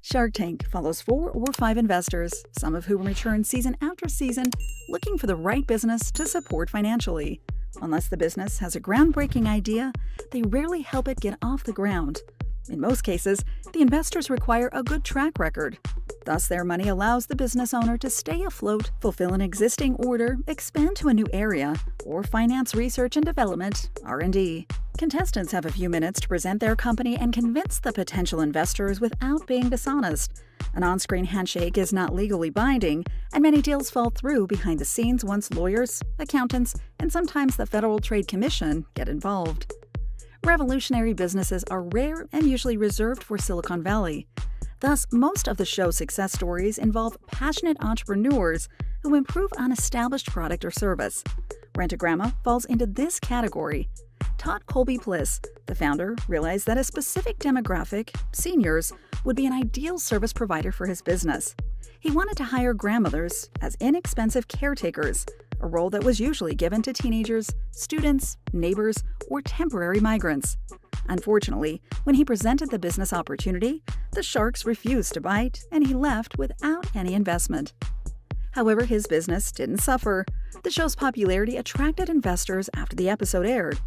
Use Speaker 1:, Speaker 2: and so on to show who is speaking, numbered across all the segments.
Speaker 1: Shark Tank follows 4 or 5 investors, some of whom return season after season, looking for the right business to support financially. Unless the business has a groundbreaking idea, they rarely help it get off the ground. In most cases, the investors require a good track record. Thus, their money allows the business owner to stay afloat, fulfill an existing order, expand to a new area, or finance research and development, R&D. Contestants have a few minutes to present their company and convince the potential investors without being dishonest. An on-screen handshake is not legally binding, and many deals fall through behind the scenes once lawyers, accountants, and sometimes the Federal Trade Commission get involved. Revolutionary businesses are rare and usually reserved for Silicon Valley. Thus, most of the show's success stories involve passionate entrepreneurs who improve on established product or service. Rent-A-Grandma falls into this category. Todd Pliss, the founder, realized that a specific demographic, seniors, would be an ideal service provider for his business. He wanted to hire grandmothers as inexpensive caretakers, a role that was usually given to teenagers, students, neighbors, or temporary migrants. Unfortunately, when he presented the business opportunity, the sharks refused to bite, and he left without any investment. However, his business didn't suffer. The show's popularity attracted investors after the episode aired.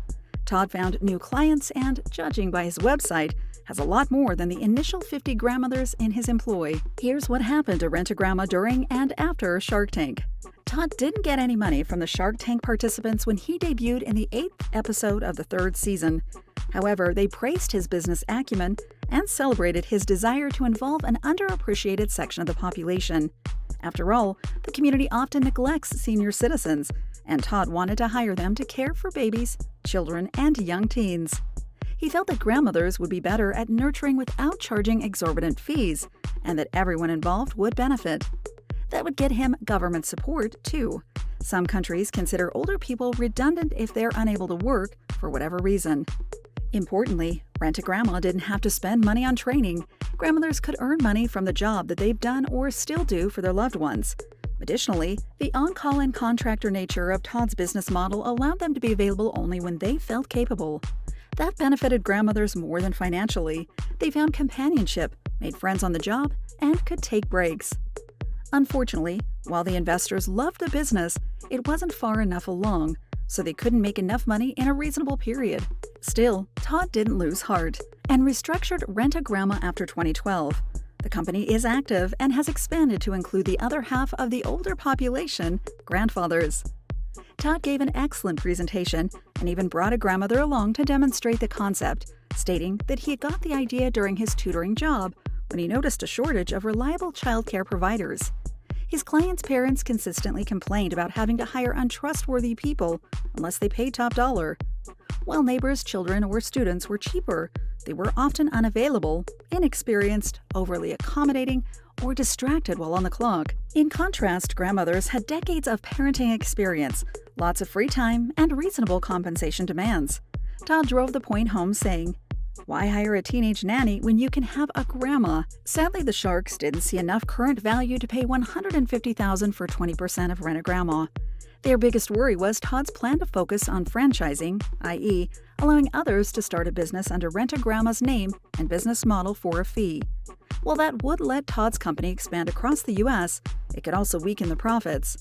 Speaker 1: Todd found new clients and, judging by his website, has a lot more than the initial 50 grandmothers in his employ. Here's what happened to Rent-A-Grandma during and after Shark Tank. Todd didn't get any money from the Shark Tank participants when he debuted in the 8th episode of the 3rd season. However, they praised his business acumen and celebrated his desire to involve an underappreciated section of the population. After all, the community often neglects senior citizens, and Todd wanted to hire them to care for babies, children, and young teens. He felt that grandmothers would be better at nurturing without charging exorbitant fees, and that everyone involved would benefit. That would get him government support, too. Some countries consider older people redundant if they're unable to work for whatever reason. Importantly, Rent-A-Grandma didn't have to spend money on training. Grandmothers could earn money from the job that they've done or still do for their loved ones. Additionally, the on-call and contractor nature of Todd's business model allowed them to be available only when they felt capable. That benefited grandmothers more than financially. They found companionship, made friends on the job, and could take breaks. Unfortunately, while the investors loved the business, it wasn't far enough along, so they couldn't make enough money in a reasonable period. Still, Todd didn't lose heart and restructured Rent-A-Grandma after 2012. The company is active and has expanded to include the other half of the older population, grandfathers. Todd gave an excellent presentation and even brought a grandmother along to demonstrate the concept, stating that he had got the idea during his tutoring job when he noticed a shortage of reliable childcare providers. His clients' parents consistently complained about having to hire untrustworthy people unless they paid top dollar. While neighbors, children, or students were cheaper, they were often unavailable, inexperienced, overly accommodating, or distracted while on the clock. In contrast, grandmothers had decades of parenting experience, lots of free time, and reasonable compensation demands. Todd drove the point home saying, "Why hire a teenage nanny when you can have a grandma?" Sadly, the sharks didn't see enough current value to pay $150,000 for 20% of Rent-A-Grandma. Their biggest worry was Todd's plan to focus on franchising, i.e., allowing others to start a business under Rent-A-Grandma's name and business model for a fee. While that would let Todd's company expand across the U.S., it could also weaken the profits.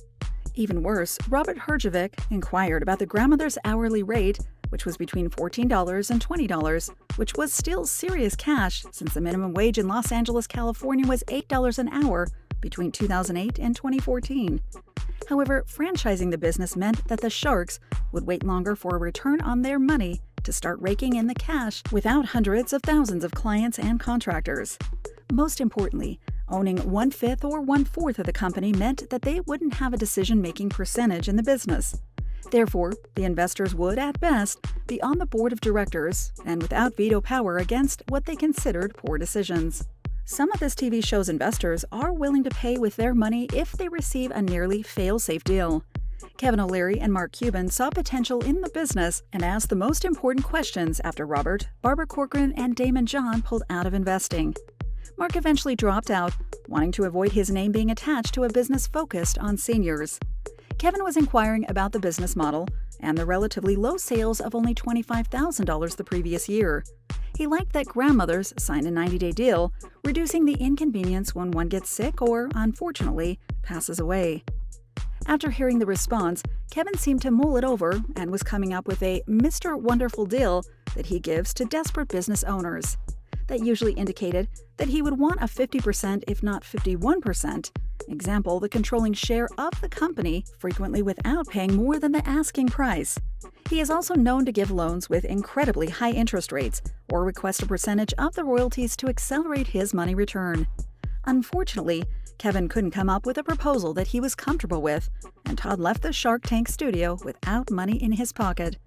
Speaker 1: Even worse, Robert Herjavec inquired about the grandmother's hourly rate, which was between $14 and $20, which was still serious cash since the minimum wage in Los Angeles, California was $8 an hour between 2008 and 2014. However, franchising the business meant that the sharks would wait longer for a return on their money to start raking in the cash without hundreds of thousands of clients and contractors. Most importantly, owning 1/5 or 1/4 of the company meant that they wouldn't have a decision-making percentage in the business. Therefore, the investors would, at best, be on the board of directors and without veto power against what they considered poor decisions. Some of this TV show's investors are willing to pay with their money if they receive a nearly fail-safe deal. Kevin O'Leary and Mark Cuban saw potential in the business and asked the most important questions after Robert, Barbara Corcoran, and Damon John pulled out of investing. Mark eventually dropped out, wanting to avoid his name being attached to a business focused on seniors. Kevin was inquiring about the business model and the relatively low sales of only $25,000 the previous year. He liked that grandmothers signed a 90-day deal, reducing the inconvenience when one gets sick or, unfortunately, passes away. After hearing the response, Kevin seemed to mull it over and was coming up with a Mr. Wonderful deal that he gives to desperate business owners. That usually indicated that he would want a 50%, if not 51%, example, the controlling share of the company, frequently without paying more than the asking price. He is also known to give loans with incredibly high interest rates or request a percentage of the royalties to accelerate his money return. Unfortunately, Kevin couldn't come up with a proposal that he was comfortable with, and Todd left the Shark Tank studio without money in his pocket.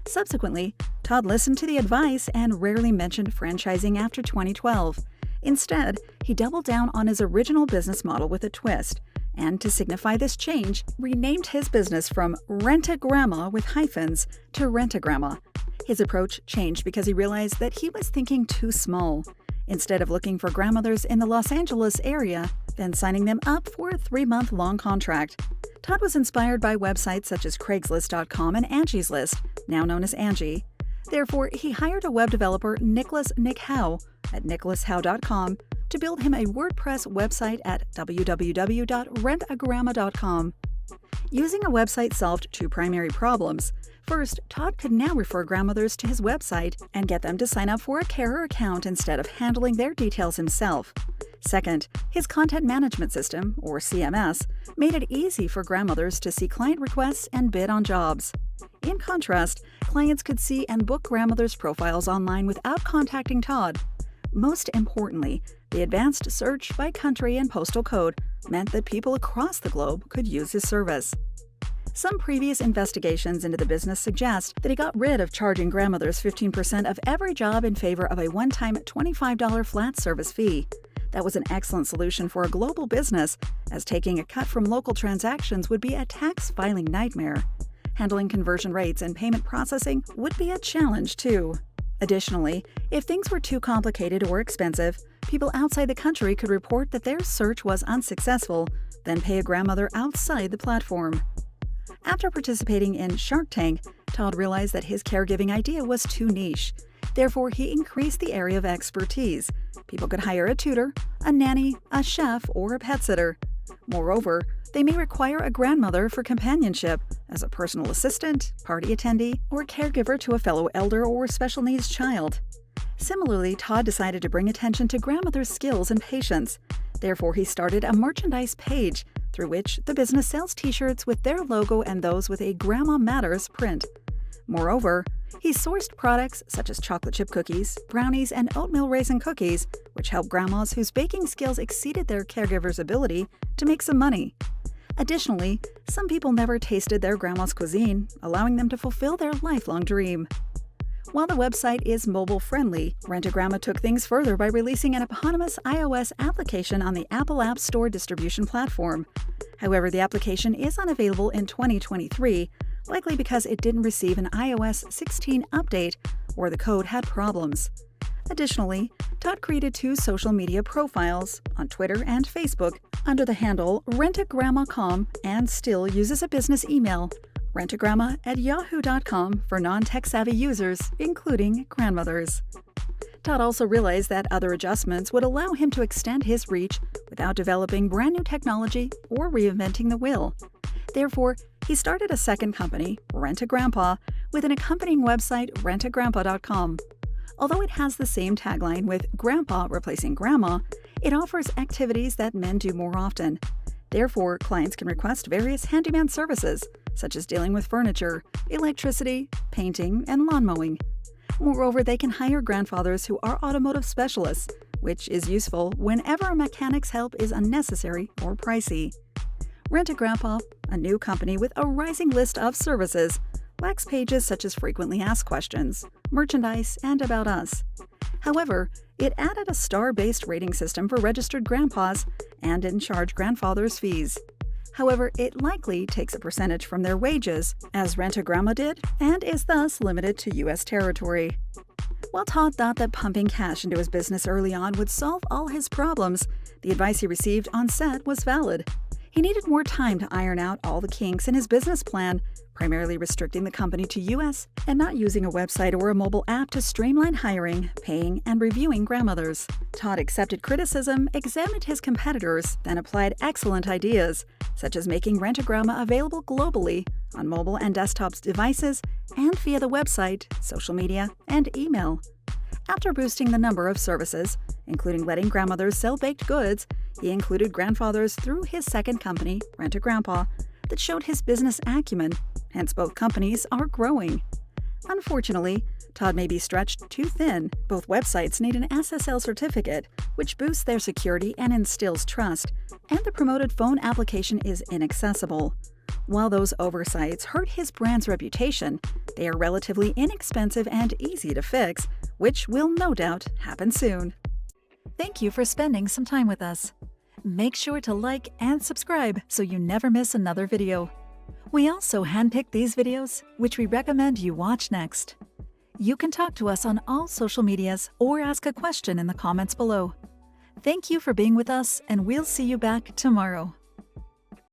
Speaker 1: Subsequently, Todd listened to the advice and rarely mentioned franchising after 2012. Instead, he doubled down on his original business model with a twist, and to signify this change, renamed his business from Rent-A-Grandma with hyphens to Rent-A-Grandma. His approach changed because he realized that he was thinking too small. Instead of looking for grandmothers in the Los Angeles area, then signing them up for a 3-month-long contract, Todd was inspired by websites such as Craigslist.com and Angie's List, now known as Angie. Therefore, he hired a web developer, Nick Howe, at nicholashowe.com to build him a WordPress website at www.rentagrandma.com. Using a website solved two primary problems. First, Todd could now refer grandmothers to his website and get them to sign up for a carer account instead of handling their details himself. Second, his content management system, or CMS, made it easy for grandmothers to see client requests and bid on jobs. In contrast, clients could see and book grandmothers' profiles online without contacting Todd. Most importantly, the advanced search by country and postal code meant that people across the globe could use his service. Some previous investigations into the business suggest that he got rid of charging grandmothers 15% of every job in favor of a one-time $25 flat service fee. That was an excellent solution for a global business, as taking a cut from local transactions would be a tax filing nightmare. Handling conversion rates and payment processing would be a challenge, too. Additionally, if things were too complicated or expensive, people outside the country could report that their search was unsuccessful, then pay a grandmother outside the platform. After participating in Shark Tank, Todd realized that his caregiving idea was too niche. Therefore, he increased the area of expertise. People could hire a tutor, a nanny, a chef, or a pet sitter. Moreover, they may require a grandmother for companionship, as a personal assistant, party attendee, or caregiver to a fellow elder or special needs child. Similarly, Todd decided to bring attention to grandmothers' skills and patience. Therefore, he started a merchandise page through which the business sells t-shirts with their logo and those with a Grandma Matters print. Moreover, he sourced products such as chocolate chip cookies, brownies, and oatmeal raisin cookies, which helped grandmas whose baking skills exceeded their caregivers' ability to make some money. Additionally, some people never tasted their grandma's cuisine, allowing them to fulfill their lifelong dream. While the website is mobile-friendly, Rent-A-Grandma took things further by releasing an eponymous iOS application on the Apple App Store distribution platform. However, the application is unavailable in 2023, likely because it didn't receive an iOS 16 update or the code had problems. Additionally, Todd created 2 social media profiles on Twitter and Facebook under the handle rentagrandma.com and still uses a business email, rentagrandma@yahoo.com, for non-tech-savvy users, including grandmothers. Todd also realized that other adjustments would allow him to extend his reach without developing brand new technology or reinventing the wheel. Therefore, he started a second company, Rent-A-Grandpa, with an accompanying website, rentagrandpa.com. Although it has the same tagline with grandpa replacing grandma, it offers activities that men do more often. Therefore, clients can request various handyman services, such as dealing with furniture, electricity, painting, and lawn mowing. Moreover, they can hire grandfathers who are automotive specialists, which is useful whenever a mechanic's help is unnecessary or pricey. Rent-A-Grandpa, a new company with a rising list of services, lacks pages such as frequently asked questions, merchandise, and about us. However, it added a star-based rating system for registered grandpas and didn't charge grandfathers fees. However, it likely takes a percentage from their wages, as Rent-A-Grandma did, and is thus limited to U.S. territory. While Todd thought that pumping cash into his business early on would solve all his problems, the advice he received on set was valid. He needed more time to iron out all the kinks in his business plan, primarily restricting the company to US and not using a website or a mobile app to streamline hiring, paying, and reviewing grandmothers. Todd accepted criticism, examined his competitors, then applied excellent ideas, such as making Rent-A-Grandma available globally on mobile and desktop devices and via the website, social media, and email. After boosting the number of services, including letting grandmothers sell baked goods, he included grandfathers through his second company, Rent-A-Grandpa, that showed his business acumen, hence both companies are growing. Unfortunately, Todd may be stretched too thin. Both websites need an SSL certificate, which boosts their security and instills trust, and the promoted phone application is inaccessible. While those oversights hurt his brand's reputation, they are relatively inexpensive and easy to fix, which will no doubt happen soon. Thank you for spending some time with us. Make sure to like and subscribe so you never miss another video. We also handpick these videos, which we recommend you watch next. You can talk to us on all social medias or ask a question in the comments below. Thank you for being with us, and we'll see you back tomorrow.